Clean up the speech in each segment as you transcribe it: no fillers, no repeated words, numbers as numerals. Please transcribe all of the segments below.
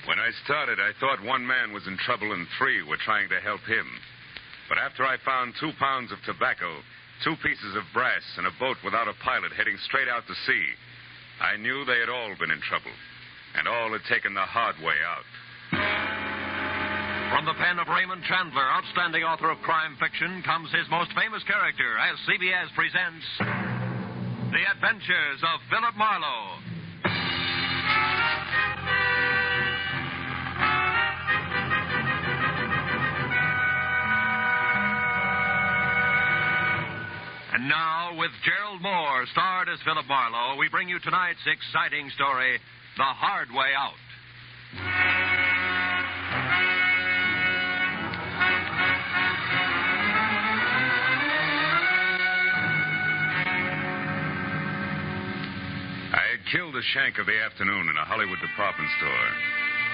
When I started, I thought one man was in trouble and 3 were trying to help him. But after I found 2 pounds of tobacco, 2 pieces of brass, and a boat without a pilot heading straight out to sea, I knew they had all been in trouble, and all had taken the hard way out. From the pen of Raymond Chandler, outstanding author of crime fiction, comes his most famous character as CBS presents The Adventures of Philip Marlowe. And now, with Gerald Moore, starred as Philip Marlowe, we bring you tonight's exciting story, The Hard Way Out. I had killed a shank of the afternoon in a Hollywood department store,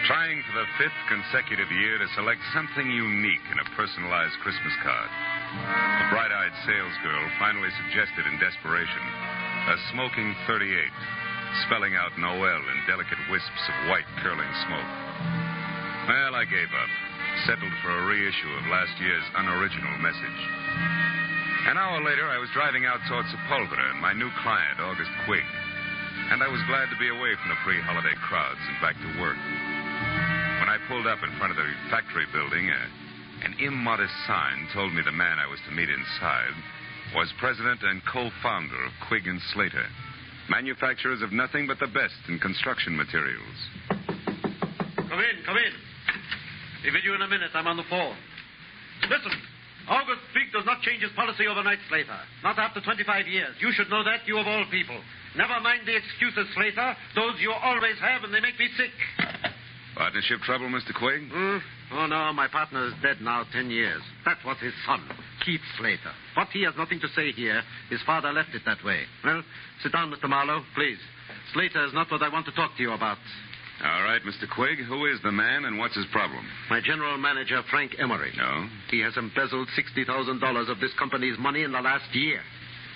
trying for the 5th consecutive year to select something unique in a personalized Christmas card. The bright-eyed salesgirl finally suggested in desperation a smoking 38, spelling out Noel in delicate wisps of white curling smoke. Well, I gave up, settled for a reissue of last year's unoriginal message. An hour later, I was driving out towards Sepulveda and my new client, August Quigg, and I was glad to be away from the pre-holiday crowds and back to work. When I pulled up in front of the factory building, an immodest sign told me the man I was to meet inside was president and co-founder of Quigg & Slater, manufacturers of nothing but the best in construction materials. Come in. Be with you in a minute. I'm on the phone. Listen, August Quigg does not change his policy overnight, Slater. Not after 25 years. You should know that, you of all people. Never mind the excuses, Slater. Those you always have, and they make me sick. Partnership trouble, Mr. Quigg? Oh, no, my partner is dead now 10 years. That was his son, Keith Slater. But he has nothing to say here. His father left it that way. Well, sit down, Mr. Marlowe, please. Slater is not what I want to talk to you about. All right, Mr. Quigg. Who is the man and what's his problem? My general manager, Frank Emery. No? He has embezzled $60,000 of this company's money in the last year.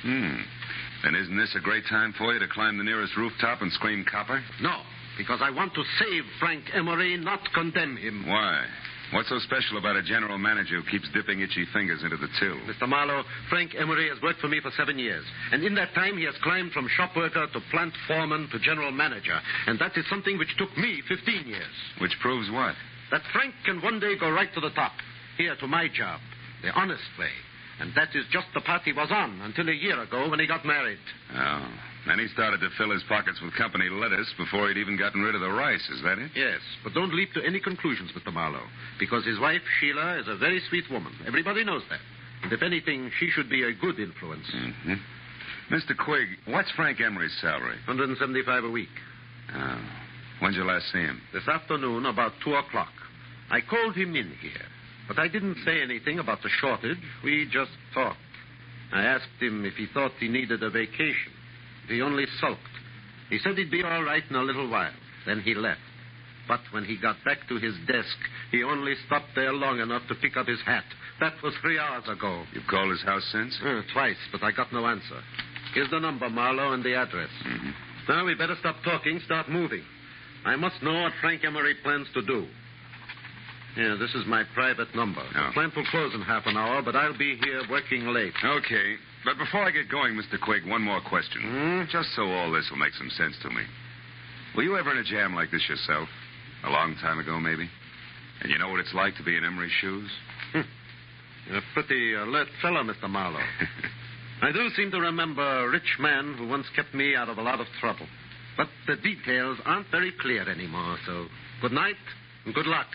Then isn't this a great time for you to climb the nearest rooftop and scream copper? No, because I want to save Frank Emery, not condemn him. Why? What's so special about a general manager who keeps dipping itchy fingers into the till? Mr. Marlowe, Frank Emery has worked for me for 7 years. And in that time, he has climbed from shop worker to plant foreman to general manager. And that is something which took me 15 years. Which proves what? That Frank can one day go right to the top. Here, to my job. The honest way. And that is just the path he was on until a year ago when he got married. Oh. Then he started to fill his pockets with company lettuce before he'd even gotten rid of the rice. Is that it? Yes, but don't leap to any conclusions, Mr. Marlowe, because his wife, Sheila, is a very sweet woman. Everybody knows that. And if anything, she should be a good influence. Mr. Quigg, what's Frank Emery's salary? $175 a week. Oh. When'd you last see him? This afternoon, about 2 o'clock. I called him in here, but I didn't say anything about the shortage. We just talked. I asked him if he thought he needed a vacation. He only sulked. He said he'd be all right in a little while. Then he left. But when he got back to his desk, he only stopped there long enough to pick up his hat. That was 3 hours ago. You've called his house since? Twice, but I got no answer. Here's the number, Marlowe, and the address. Now we better stop talking, start moving. I must know what Frank Emery plans to do. Yeah, this is my private number. Oh. The plant will close in half an hour, but I'll be here working late. Okay. But before I get going, Mr. Quigg, one more question. Just so all this will make some sense to me. Were you ever in a jam like this yourself? A long time ago, maybe? And you know what it's like to be in Emery's shoes? You're a pretty alert fellow, Mr. Marlowe. I do seem to remember a rich man who once kept me out of a lot of trouble. But the details aren't very clear anymore, so good night and good luck.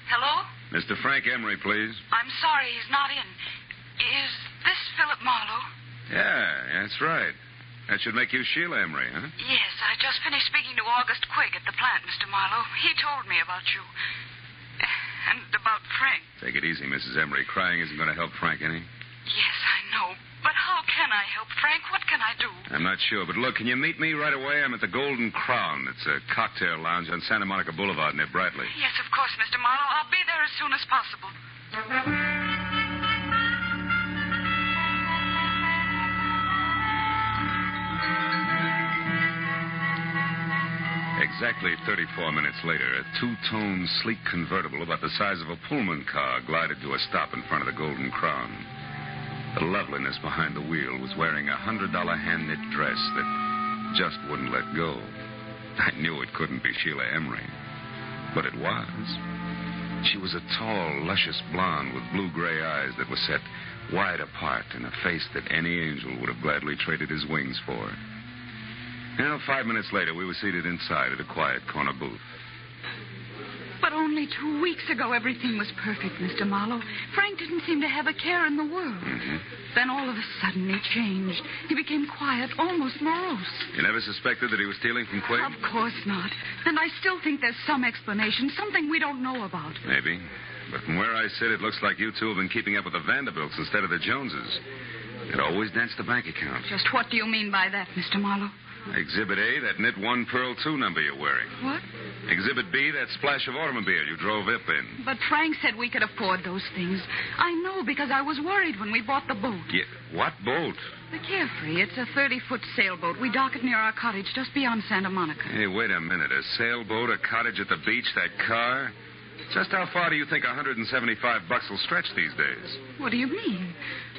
Hello? Mr. Frank Emery, please. I'm sorry he's not in. Is this Philip Marlowe? Yeah, that's right. That should make you Sheila Emery, huh? Yes, I just finished speaking to August Quigg at the plant, Mr. Marlowe. He told me about you. And about Frank. Take it easy, Mrs. Emery. Crying isn't going to help Frank any. Yes, I know. But how can I help Frank? What can I do? I'm not sure, but look, can you meet me right away? I'm at the Golden Crown. It's a cocktail lounge on Santa Monica Boulevard near Bradley. Yes, of course, Mr. Marlowe. I'll be there as soon as possible. Exactly 34 minutes later, a two-tone, sleek convertible about the size of a Pullman car glided to a stop in front of the Golden Crown. The loveliness behind the wheel was wearing a $100 hand-knit dress that just wouldn't let go. I knew it couldn't be Sheila Emery, but it was. She was a tall, luscious blonde with blue-gray eyes that were set wide apart and a face that any angel would have gladly traded his wings for. Now, 5 minutes later, we were seated inside at a quiet corner booth. But only 2 weeks ago, everything was perfect, Mr. Marlowe. Frank didn't seem to have a care in the world. Mm-hmm. Then all of a sudden, he changed. He became quiet, almost morose. You never suspected that he was stealing from Quig? Of course not. And I still think there's some explanation, something we don't know about. Maybe. But from where I sit, it looks like you two have been keeping up with the Vanderbilts instead of the Joneses. It always danced the bank account. Just what do you mean by that, Mr. Marlowe? Exhibit A, that knit 1 Pearl 2 number you're wearing. What? Exhibit B, that splash of automobile you drove Ip in. But Frank said we could afford those things. I know because I was worried when we bought the boat. Yeah, what boat? The Carefree. It's a 30-foot sailboat. We dock it near our cottage just beyond Santa Monica. Hey, wait a minute. A sailboat, a cottage at the beach, that car? Just how far do you think $175 will stretch these days? What do you mean?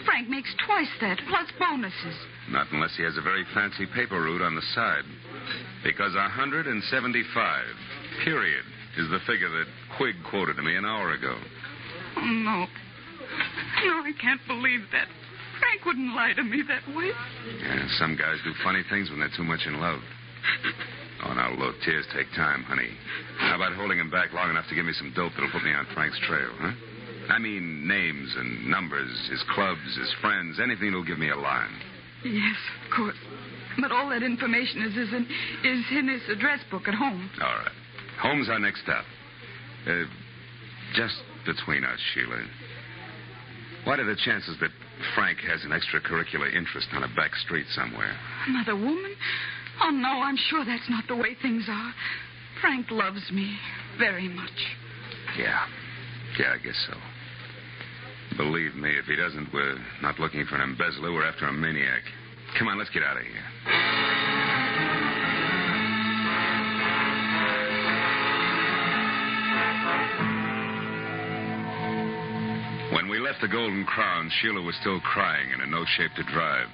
Frank makes twice that, plus bonuses. Not unless he has a very fancy paper route on the side. Because 175, period, is the figure that Quig quoted to me an hour ago. Oh, no. No, I can't believe that. Frank wouldn't lie to me that way. Yeah, some guys do funny things when they're too much in love. Oh, now, look, tears take time, honey. How about holding him back long enough to give me some dope that'll put me on Frank's trail, huh? I mean, names and numbers, his clubs, his friends, anything that'll give me a line. Yes, of course. But all that information is in his address book at home. All right. Home's our next stop. Just between us, Sheila. What are the chances that Frank has an extracurricular interest on a back street somewhere? Another woman? Oh, no, I'm sure that's not the way things are. Frank loves me very much. Yeah, I guess so. Believe me, if he doesn't, we're not looking for an embezzler. We're after a maniac. Come on, let's get out of here. When we left the Golden Crown, Sheila was still crying and in no shape to drive.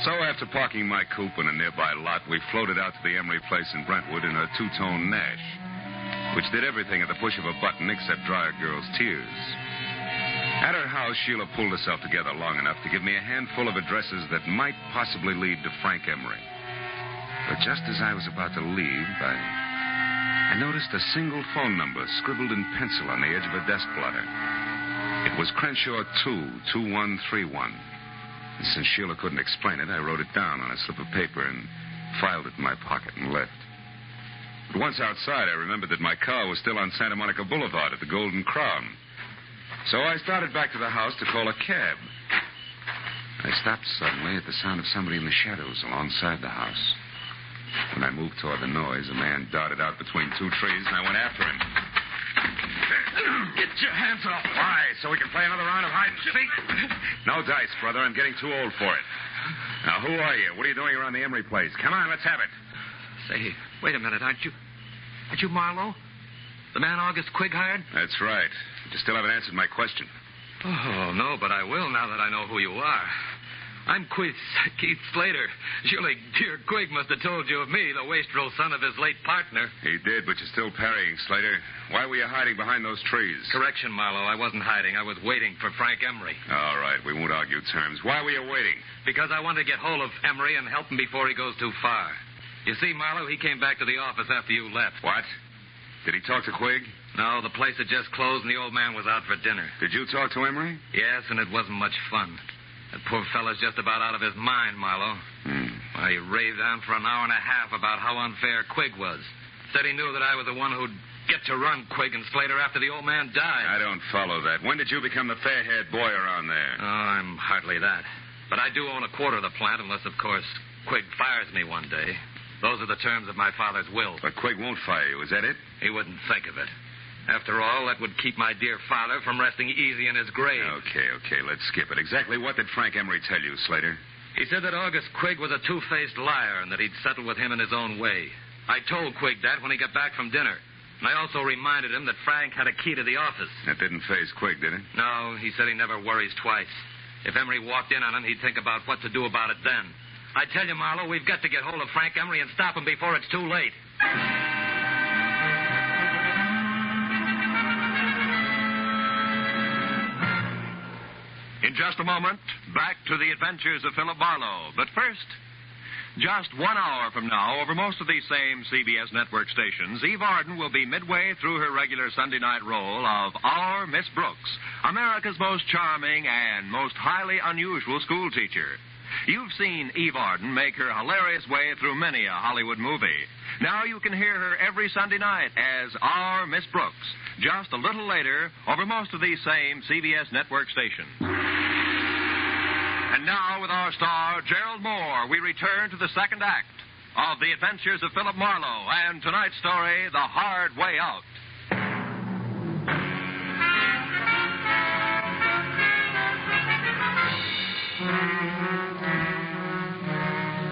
So after parking my coupe in a nearby lot, we floated out to the Emery place in Brentwood in a two-tone Nash, which did everything at the push of a button except dry a girl's tears. At her house, Sheila pulled herself together long enough to give me a handful of addresses that might possibly lead to Frank Emery. But just as I was about to leave, I noticed a single phone number scribbled in pencil on the edge of a desk blotter. It was Crenshaw 2, 2131. And since Sheila couldn't explain it, I wrote it down on a slip of paper and filed it in my pocket and left. But once outside, I remembered that my car was still on Santa Monica Boulevard at the Golden Crown. So I started back to the house to call a cab. I stopped suddenly at the sound of somebody in the shadows alongside the house. When I moved toward the noise, a man darted out between two trees, and I went after him. Get your hands off. Why? So we can play another round of hide and seek? No dice, brother. I'm getting too old for it. Now, who are you? What are you doing around the Emery place? Come on, let's have it. Say, wait a minute. Aren't you Marlowe? The man August Quig hired? That's right. You still haven't answered my question. Oh, no, but I will now that I know who you are. I'm Keith Slater. Surely dear Quig must have told you of me, the wastrel son of his late partner. He did, but you're still parrying, Slater. Why were you hiding behind those trees? Correction, Marlowe. I wasn't hiding. I was waiting for Frank Emery. All right, we won't argue terms. Why were you waiting? Because I wanted to get hold of Emery and help him before he goes too far. You see, Marlowe, he came back to the office after you left. What? Did he talk to Quig? No, the place had just closed and the old man was out for dinner. Did you talk to Emery? Yes, and it wasn't much fun. That poor fellow's just about out of his mind, Marlowe. Well, he raved on for an hour and a half about how unfair Quig was. Said he knew that I was the one who'd get to run Quig and Slater after the old man died. I don't follow that. When did you become the fair-haired boy around there? Oh, I'm hardly that. But I do own a quarter of the plant, unless, of course, Quig fires me one day. Those are the terms of my father's will. But Quig won't fire you, is that it? He wouldn't think of it. After all, that would keep my dear father from resting easy in his grave. Okay, let's skip it. Exactly what did Frank Emery tell you, Slater? He said that August Quigg was a two-faced liar and that he'd settle with him in his own way. I told Quigg that when he got back from dinner. And I also reminded him that Frank had a key to the office. That didn't faze Quigg, did it? No, he said he never worries twice. If Emery walked in on him, he'd think about what to do about it then. I tell you, Marlowe, we've got to get hold of Frank Emery and stop him before it's too late. In just a moment, back to the adventures of Philip Marlowe. But first, just 1 hour from now, over most of these same CBS network stations, Eve Arden will be midway through her regular Sunday night role of Our Miss Brooks, America's most charming and most highly unusual school teacher. You've seen Eve Arden make her hilarious way through many a Hollywood movie. Now you can hear her every Sunday night as Our Miss Brooks, just a little later over most of these same CBS network stations. And now, with our star, Gerald Moore, we return to the second act of The Adventures of Philip Marlowe and tonight's story, The Hard Way Out.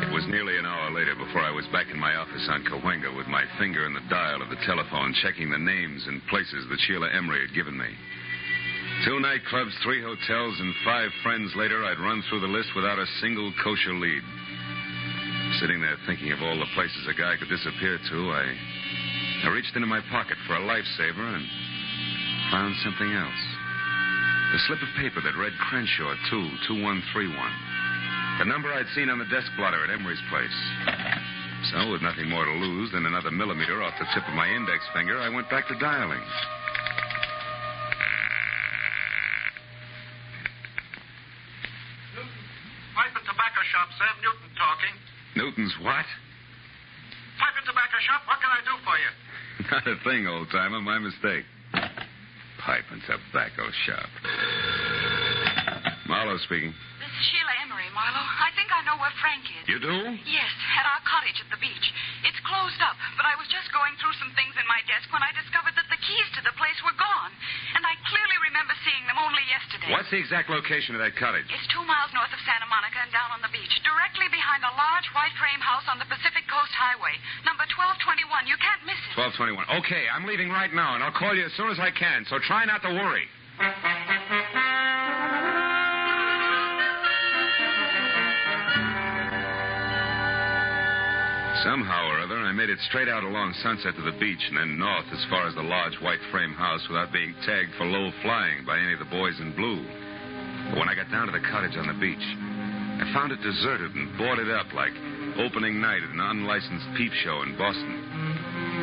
It was nearly an hour later before I was back in my office on Cahuenga with my finger in the dial of the telephone, checking the names and places that Sheila Emery had given me. 2 nightclubs, 3 hotels, and 5 friends later, I'd run through the list without a single kosher lead. Sitting there thinking of all the places a guy could disappear to, I reached into my pocket for a lifesaver and found something else. A slip of paper that read Crenshaw 22131. The number I'd seen on the desk blotter at Emery's place. So, with nothing more to lose than another millimeter off the tip of my index finger, I went back to dialing. Shop, Sam Newton talking. Newton's what? Pipe and tobacco shop, what can I do for you? Not a thing, old-timer. My mistake. Pipe and tobacco shop. Marlowe speaking. This is Sheila Emery, Marlowe. I think I know where Frank is. You do? Yes, at our cottage at the beach. It's closed up, but I was just going through some things in my desk when I discovered that the keys to the place were gone. And I clearly remember seeing them only yesterday. What's the exact location of that cottage? It's 2 miles north of Santa Monica and down on the beach, directly behind a large white frame house on the Pacific Coast Highway. Number 1221. You can't miss it. 1221. Okay, I'm leaving right now, and I'll call you as soon as I can, so try not to worry. Somehow or other, I made it straight out along Sunset to the beach and then north as far as the large white frame house without being tagged for low flying by any of the boys in blue. But when I got down to the cottage on the beach, I found it deserted and boarded up like opening night at an unlicensed peep show in Boston.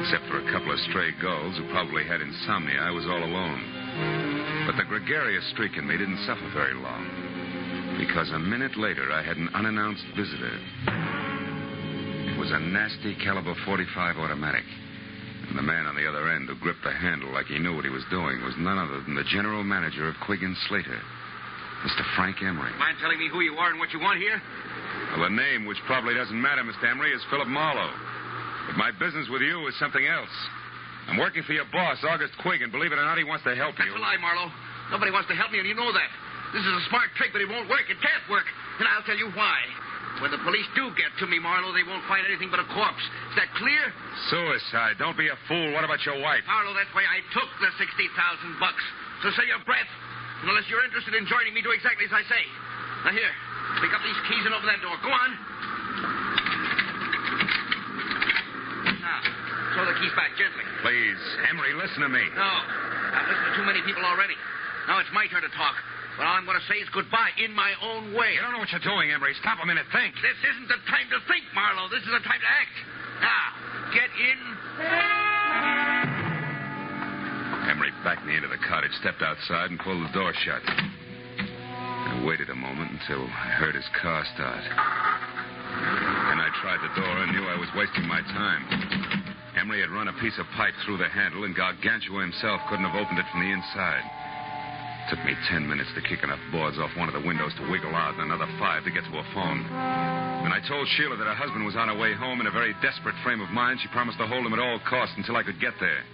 Except for a couple of stray gulls who probably had insomnia, I was all alone. But the gregarious streak in me didn't suffer very long, because a minute later I had an unannounced visitor. It was a nasty caliber .45 automatic. And the man on the other end who gripped the handle like he knew what he was doing was none other than the general manager of Quigg & Slater, Mr. Frank Emery. Mind telling me who you are and what you want here? Well, the name, which probably doesn't matter, Mr. Emery, is Philip Marlowe. But my business with you is something else. I'm working for your boss, August Quigg, and believe it or not, he wants to help you. That's a lie, Marlowe. Nobody wants to help me, and you know that. This is a smart trick, but it won't work. It can't work. And I'll tell you why. When the police do get to me, Marlowe, they won't find anything but a corpse. Is that clear? Suicide. Don't be a fool. What about your wife? Marlowe, that's why I took the $60,000. So save your breath. And unless you're interested in joining me, do exactly as I say. Now, here. Pick up these keys and open that door. Go on. Now, throw the keys back gently. Please, Emery, listen to me. No. I've listened to too many people already. Now it's my turn to talk. What I'm going to say is goodbye in my own way. You don't know what you're doing, Emery. Stop a minute. Think. This isn't the time to think, Marlowe. This is the time to act. Now, get in. Emery backed me into the cottage, stepped outside, and pulled the door shut. I waited a moment until I heard his car start. Then I tried the door and knew I was wasting my time. Emery had run a piece of pipe through the handle, and Gargantua himself couldn't have opened it from the inside. It took me 10 minutes to kick enough boards off one of the windows to wiggle out and another 5 to get to a phone. When I told Sheila that her husband was on her way home in a very desperate frame of mind, she promised to hold him at all costs until I could get there.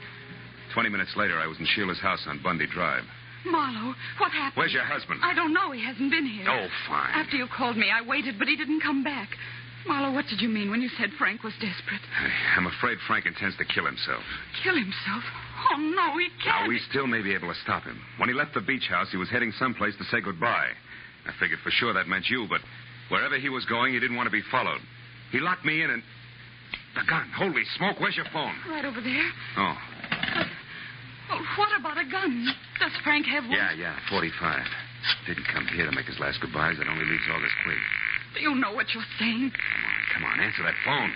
20 minutes later, I was in Sheila's house on Bundy Drive. Marlowe, what happened? Where's your husband? I don't know. He hasn't been here. Oh, fine. After you called me, I waited, but he didn't come back. Marlowe, what did you mean when you said Frank was desperate? I'm afraid Frank intends to kill himself. Kill himself? Oh, no, he can't. Now, we still may be able to stop him. When he left the beach house, he was heading someplace to say goodbye. I figured for sure that meant you, but wherever he was going, he didn't want to be followed. He locked me in and... The gun. Holy smoke, where's your phone? Right over there. Oh. Well, what about a gun? Does Frank have one? Yeah, 45. Didn't come here to make his last goodbyes. That only leaves August Quigg. Do you know what you're saying? Come on, answer that phone.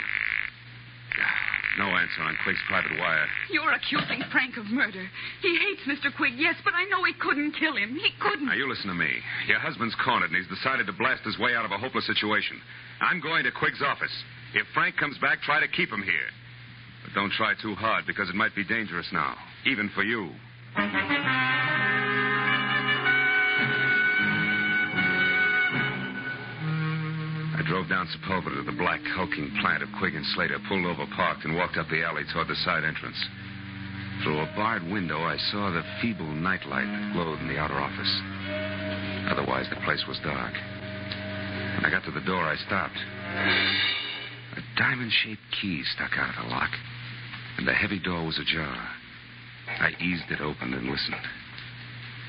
No answer on Quigg's private wire. You're accusing Frank of murder. He hates Mr. Quigg, yes, but I know he couldn't kill him. He couldn't. Now, you listen to me. Your husband's cornered, and he's decided to blast his way out of a hopeless situation. I'm going to Quigg's office. If Frank comes back, try to keep him here. But don't try too hard, because it might be dangerous now, even for you. I drove down Sepulveda to the black, hulking plant of Quigg and Slater, pulled over, parked, and walked up the alley toward the side entrance. Through a barred window, I saw the feeble nightlight that glowed in the outer office. Otherwise, the place was dark. When I got to the door, I stopped. A diamond-shaped key stuck out of the lock, and the heavy door was ajar. I eased it open and listened.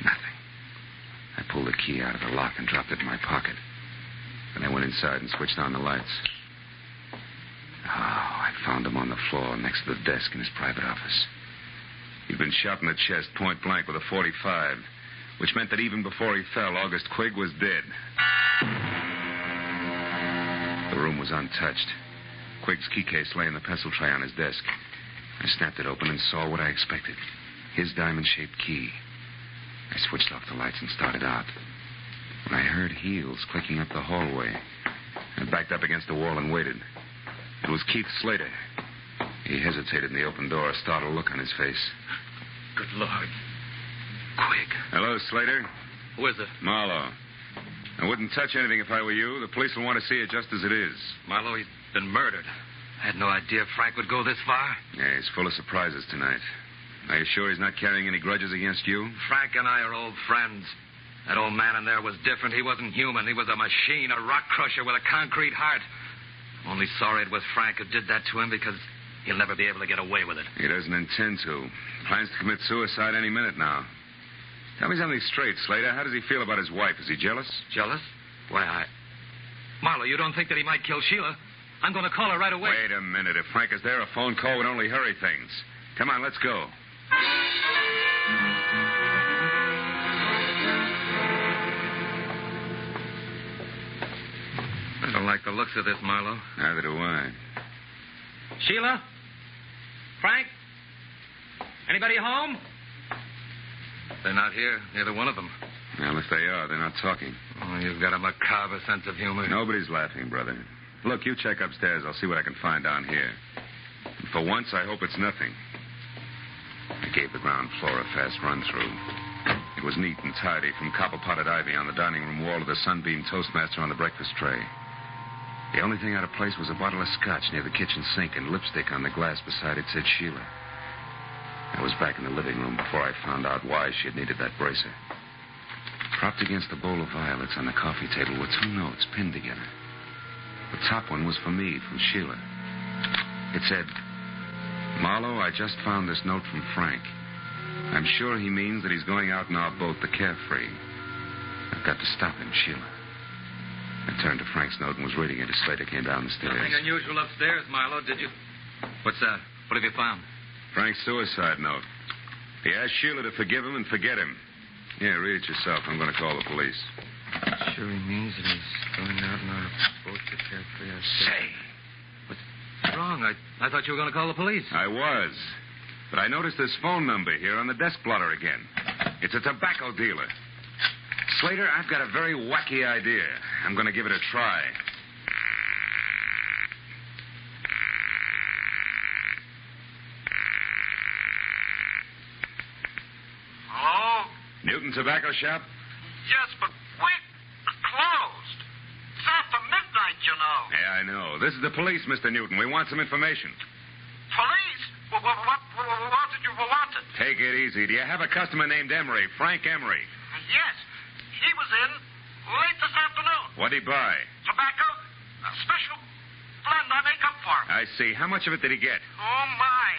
Nothing. I pulled the key out of the lock and dropped it in my pocket. Then I went inside and switched on the lights. Oh, I found him on the floor next to the desk in his private office. He'd been shot in the chest point blank with a .45, which meant that even before he fell, August Quigg was dead. The room was untouched. Quigg's key case lay in the pencil tray on his desk. I snapped it open and saw what I expected. His diamond-shaped key. I switched off the lights and started out. When I heard heels clicking up the hallway, I backed up against the wall and waited. It was Keith Slater. He hesitated in the open door, a startled look on his face. Good Lord. Quigg. Hello, Slater. Who is it? Marlowe. I wouldn't touch anything if I were you. The police will want to see it just as it is. Marlowe, he's been murdered. I had no idea Frank would go this far. Yeah, he's full of surprises tonight. Are you sure he's not carrying any grudges against you? Frank and I are old friends. That old man in there was different. He wasn't human. He was a machine, a rock crusher with a concrete heart. I'm only sorry it was Frank who did that to him because he'll never be able to get away with it. He doesn't intend to. Plans to commit suicide any minute now. Tell me something straight, Slater. How does he feel about his wife? Is he jealous? Jealous? Why, Marlowe, you don't think that he might kill Sheila? I'm going to call her right away. Wait a minute. If Frank is there, a phone call would only hurry things. Come on, let's go. I don't like the looks of this, Marlowe. Neither do I. Sheila? Frank? Anybody home? They're not here. Neither one of them. Well, if they are, they're not talking. Oh, you've got a macabre sense of humor. Nobody's laughing, brother. Look, you check upstairs. I'll see what I can find down here. And for once, I hope it's nothing. I gave the ground floor a fast run-through. It was neat and tidy, from copper-potted ivy on the dining room wall to the sunbeam toastmaster on the breakfast tray. The only thing out of place was a bottle of scotch near the kitchen sink and lipstick on the glass beside it said Sheila. I was back in the living room before I found out why she had needed that bracer. Propped against a bowl of violets on the coffee table were two notes pinned together. The top one was for me, from Sheila. It said, Marlowe, I just found this note from Frank. I'm sure he means that he's going out in our boat, the Carefree. I've got to stop him, Sheila. I turned to Frank's note and was reading it as Slater came down the stairs. Nothing unusual upstairs, Marlowe, did you? What's that? What have you found? Frank's suicide note. He asked Sheila to forgive him and forget him. Yeah, read it yourself. I'm going to call the police. Sure he means that he's going out in our boat to Carefree. Say. What's wrong? I thought you were going to call the police. I was. But I noticed this phone number here on the desk blotter again. It's a tobacco dealer. Slater, I've got a very wacky idea. I'm going to give it a try. Hello? Newton Tobacco Shop? Yes, but we're closed. It's after midnight, you know. Yeah, I know. This is the police, Mr. Newton. We want some information. Police? What did you want? Take it easy. Do you have a customer named Emery, Frank Emery? Yes. He was in late this afternoon. What'd he buy? Tobacco, a special blend I make up for him. I see. How much of it did he get? Oh, my.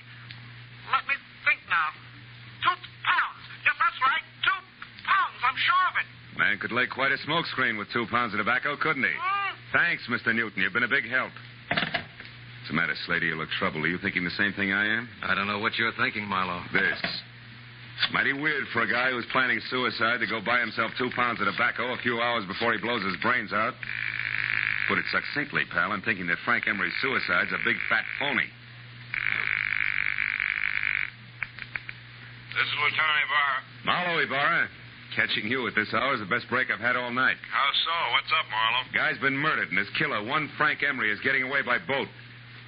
Let me think now. 2 pounds. Yes, that's right. 2 pounds. I'm sure of it. Man could lay quite a smoke screen with 2 pounds of tobacco, couldn't he? Thanks, Mr. Newton. You've been a big help. What's the matter, Slater? You look troubled. Are you thinking the same thing I am? I don't know what you're thinking, Marlowe. This. Mighty weird for a guy who's planning suicide to go buy himself 2 pounds of tobacco a few hours before he blows his brains out. Put it succinctly, pal, I'm thinking that Frank Emery's suicide's a big fat phony. This is Lieutenant Ibarra. Marlowe, Ibarra. Catching you at this hour is the best break I've had all night. How so? What's up, Marlowe? Guy's been murdered, and his killer, one Frank Emery, is getting away by boat.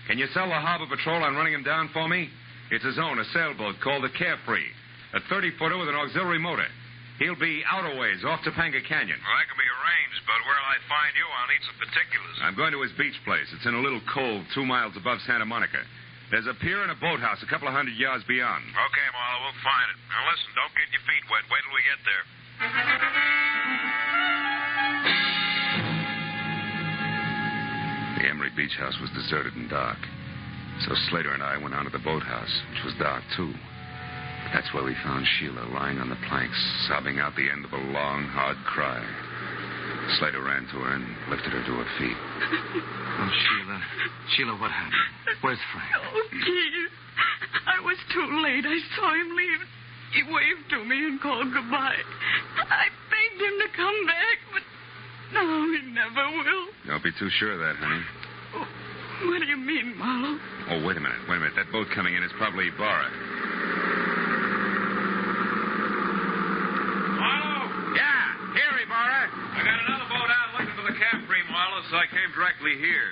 Can you sell the harbor patrol on running him down for me? It's his own, a sailboat called the Carefree. A 30-footer with an auxiliary motor. He'll be out a ways, off Topanga Canyon. Well, that can be arranged, but where'll I find you? I'll need some particulars. I'm going to his beach place. It's in a little cove 2 miles above Santa Monica. There's a pier and a boathouse a couple of 100 yards beyond. Okay, Marlowe, we'll find it. Now, listen, don't get your feet wet. Wait till we get there. The Emery beach house was deserted and dark. So Slater and I went on to the boathouse, which was dark, too. But that's where we found Sheila lying on the planks, sobbing out the end of a long, hard cry. Slater ran to her and lifted her to her feet. Oh, Sheila. Sheila, what happened? Where's Frank? Oh, Keith. I was too late. I saw him leave. He waved to me and called goodbye. I begged him to come back, but no, he never will. Don't be too sure of that, honey. Oh, what do you mean, Marlowe? Oh, wait a minute. That boat coming in is probably Ibarra. Marlowe! Yeah, here, Ibarra. I got another boat out looking for the Capri, Marlowe, so I came directly here.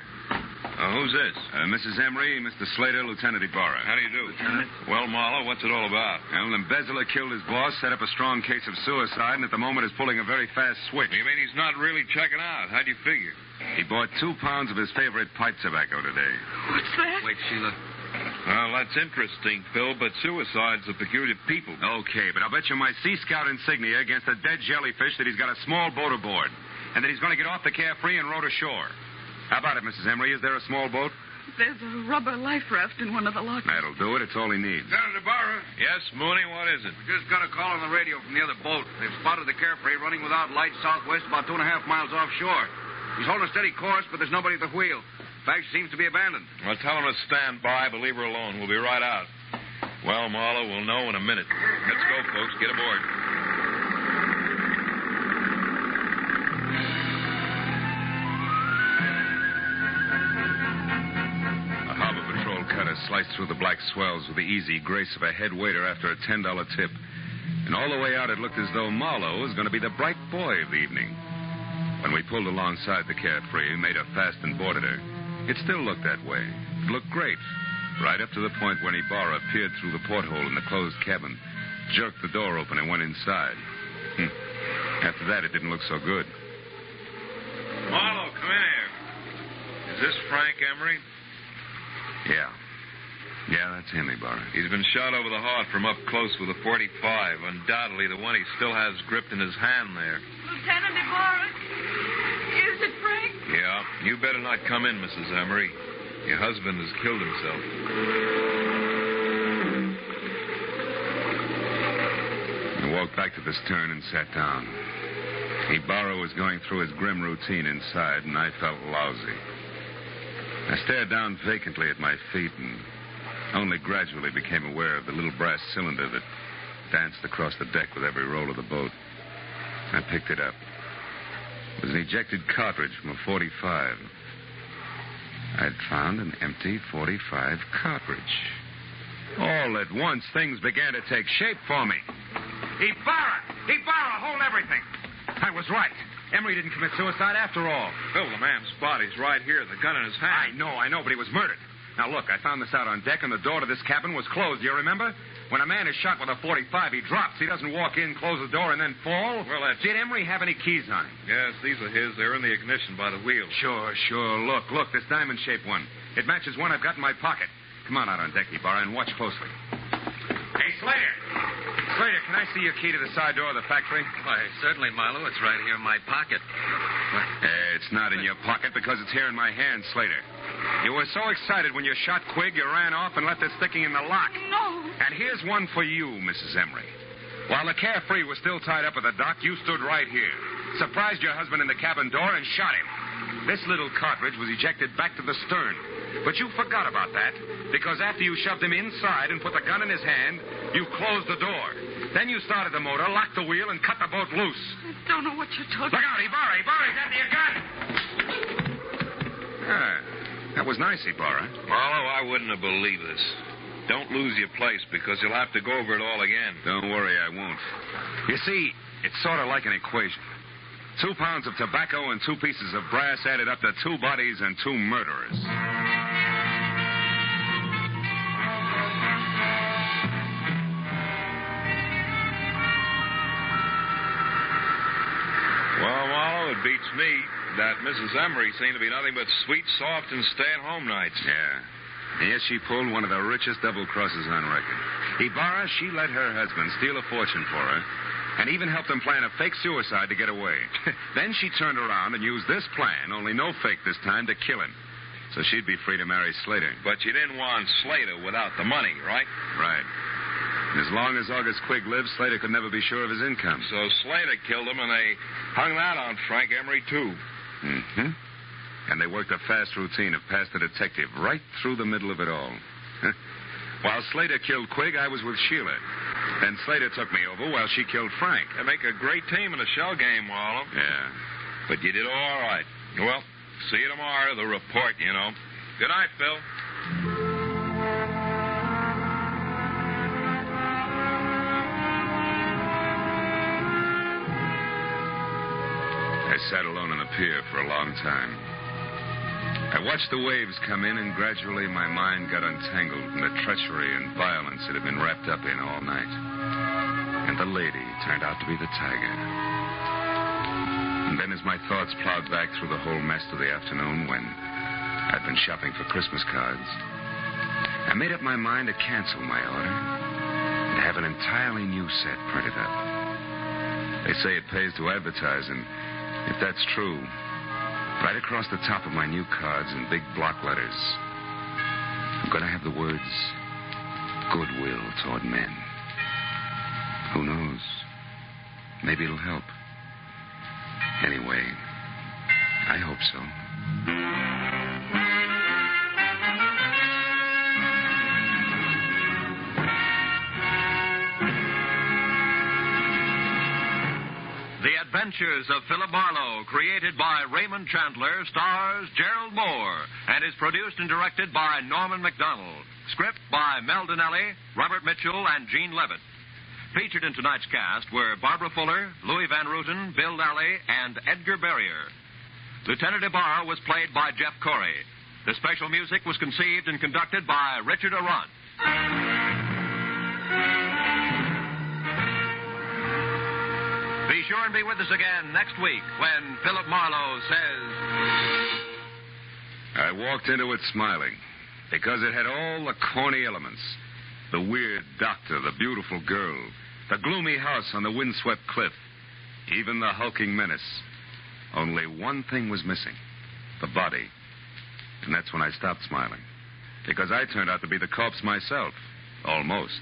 Who's this? Mrs. Emery, Mr. Slater, Lieutenant Ibarra. How do you do? Lieutenant? Well, Marlowe, what's it all about? Well, the embezzler killed his boss, set up a strong case of suicide, and at the moment is pulling a very fast switch. You mean he's not really checking out? How'd you figure? He bought 2 pounds of his favorite pipe tobacco today. What's that? Wait, Sheila. Well, that's interesting, Phil, but suicide's a peculiar people. Okay, but I'll bet you my Sea Scout insignia against a dead jellyfish that he's got a small boat aboard, and that he's going to get off the Carefree and row to shore. How about it, Mrs. Emery? Is there a small boat? There's a rubber life raft in one of the lockers. That'll do it. It's all he needs. Lieutenant Ibarra, Yes, Mooney, what is it? we just got a call on the radio from the other boat. They've spotted the Carefree running without lights southwest about 2.5 miles offshore. He's holding a steady course, but there's nobody at the wheel. In fact, she seems to be abandoned. Well, tell him to stand by, but leave her alone. We'll be right out. Well, Marlowe, we'll know in a minute. Let's go, folks. Get aboard. A harbor patrol cutter sliced through the black swells with the easy grace of a head waiter after a $10 tip. And all the way out, it looked as though Marlowe was going to be the bright boy of the evening. When we pulled alongside the Carefree, made her fast and boarded her, it still looked that way. It looked great, right up to the point when Ibarra peered through the porthole in the closed cabin, jerked the door open, and went inside. After that, it didn't look so good. Marlowe, come in here. Is this Frank Emery? Yeah, that's him, Ibarra. He's been shot over the heart from up close with a .45. Undoubtedly the one he still has gripped in his hand there. Lieutenant Ibarra? Is it Frank? Yeah, you better not come in, Mrs. Emery. Your husband has killed himself. I walked back to the stern and sat down. Ibarra was going through his grim routine inside, and I felt lousy. I stared down vacantly at my feet and only gradually became aware of the little brass cylinder that danced across the deck with every roll of the boat. I picked it up. It was an ejected cartridge from a .45. I'd found an empty .45 cartridge. All at once, things began to take shape for me. Ibarra, hold everything. I was right. Emery didn't commit suicide after all. Phil, the man's body's right here, the gun in his hand. I know, but he was murdered. Now, look, I found this out on deck, and the door to this cabin was closed. You remember? When a man is shot with a .45, he drops. He doesn't walk in, close the door, and then fall. Well, that's... Did Emery have any keys on him? Yes, these are his. They're in the ignition by the wheel. Sure. Look, this diamond-shaped one. It matches one I've got in my pocket. Come on out on deck, Ibarra, and watch closely. Hey, Slater. Slater, can I see your key to the side door of the factory? Why, certainly, Marlowe. It's right here in my pocket. It's not in your pocket because it's here in my hand, Slater. You were so excited when you shot Quigg, you ran off and left it sticking in the lock. No. And here's one for you, Mrs. Emery. While the Carefree was still tied up at the dock, you stood right here, surprised your husband in the cabin door, and shot him. This little cartridge was ejected back to the stern. But you forgot about that, because after you shoved him inside and put the gun in his hand, you closed the door. Then you started the motor, locked the wheel, and cut the boat loose. I don't know what you're talking Look out, Ibarra! Ibarra's after your gun! That was nice, Ibarra. Marlowe, I wouldn't have believed this. Don't lose your place, because you'll have to go over it all again. Don't worry, I won't. You see, it's sort of like an equation. 2 pounds of tobacco and 2 pieces of brass added up to 2 bodies and 2 murderers. Well, Marlowe, it beats me that Mrs. Emery seemed to be nothing but sweet, soft, and stay-at-home nights. Yeah. And yes, she pulled one of the richest double crosses on record. Ibarra, she let her husband steal a fortune for her and even helped him plan a fake suicide to get away. Then she turned around and used this plan, only no fake this time, to kill him. So she'd be free to marry Slater. But you didn't want Slater without the money, right? Right. And as long as August Quigg lived, Slater could never be sure of his income. So Slater killed him, and they hung that on Frank Emery, too. Mm-hmm. And they worked a fast routine of pass the detective right through the middle of it all. While Slater killed Quigg, I was with Sheila. Then Slater took me over while she killed Frank. They make a great team in a shell game, Marlowe. Yeah. But you did all right. Well, see you tomorrow, the report, you know. Good night, Phil. I sat alone on the pier for a long time. I watched the waves come in, and gradually my mind got untangled from the treachery and violence it had been wrapped up in all night. And the lady turned out to be the tiger. And then as my thoughts plowed back through the whole mess of the afternoon when I'd been shopping for Christmas cards, I made up my mind to cancel my order and have an entirely new set printed up. They say it pays to advertise, and if that's true, right across the top of my new cards in big block letters, I'm going to have the words, goodwill toward men. Who knows? Maybe it'll help. Anyway, I hope so. The Adventures of Philip Marlowe, created by Raymond Chandler, stars Gerald Moore, and is produced and directed by Norman MacDonald. Script by Mel Donnelly, Robert Mitchell, and Gene Levitt. Featured in tonight's cast were Barbara Fuller, Louis Van Rooten, Bill Nally, and Edgar Barrier. Lieutenant Ibarra was played by Jeff Corey. The special music was conceived and conducted by Richard Arant. Be sure and be with us again next week when Philip Marlowe says... I walked into it smiling because it had all the corny elements. The weird doctor, the beautiful girl, the gloomy house on the windswept cliff, even the hulking menace. Only one thing was missing, the body. And that's when I stopped smiling, because I turned out to be the corpse myself, almost.